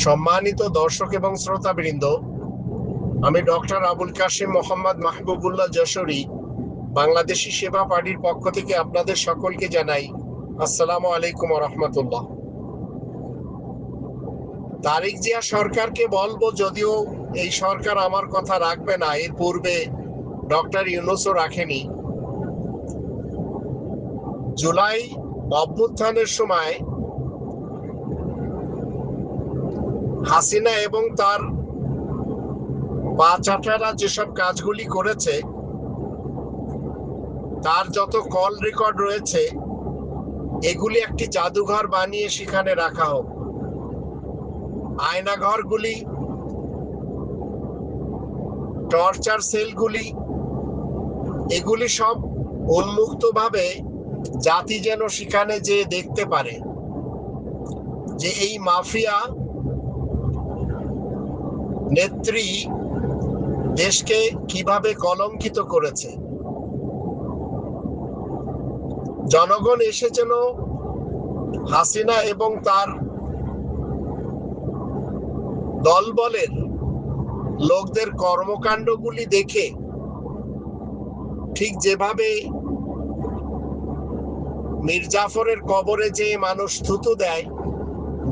সম্মানিত দর্শক এবং শ্রোতাবৃন্দ, আমি ডক্টর আবুল কাশেম মোহাম্মদ মাহবুবুল্লাহ যশোরী বাংলাদেশি সেবা পার্টির পক্ষ থেকে আপনাদের সকলকে জানাই আসসালামু আলাইকুম ওয়া রাহমাতুল্লাহ। তারেক জিয়া সরকারকে বলবো, যদিও এই সরকার আমার কথা রাখবে না, এর পূর্বে ডক্টর ইউনূসও রাখেনি। জুলাই অভ্যুত্থানের সময় হাসিনা এবং তার পাঁচআটারা যেসব কাজগুলি করেছে, তার যত কল রেকর্ড রয়েছে, এগুলি একটি জাদুঘর বানিয়ে সেখানে রাখা হোক। আয়নাঘরগুলি, টর্চার সেলগুলি, এগুলি সব উন্মুক্তভাবে জাতি যেন সেখানে যে দেখতে পারে যে এই মাফিয়া নেত্রী দেশকে কিভাবে কলঙ্কিত করেছে। জনগণ এসে যেন হাসিনা এবং তার দলবলের লোকদের কর্মকাণ্ডগুলি দেখে, ঠিক যেভাবে মীর জাফরের কবরে যে মানুষ থুতু দেয়,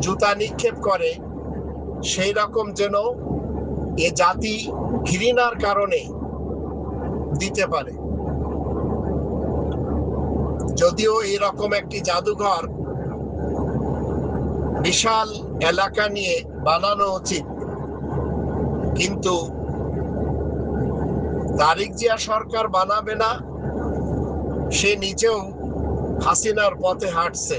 জুতা নিক্ষেপ করে, সেই রকম যেন এ জাতি ঘৃণার কারণে দিতে পারে। যদিও এরকম একটি জাদুঘর বিশাল এলাকা নিয়ে বানানো উচিত, কিন্তু তারেক জিয়া সরকার বানাবে না। সে নিজেও হাসিনার পথে হাঁটছে।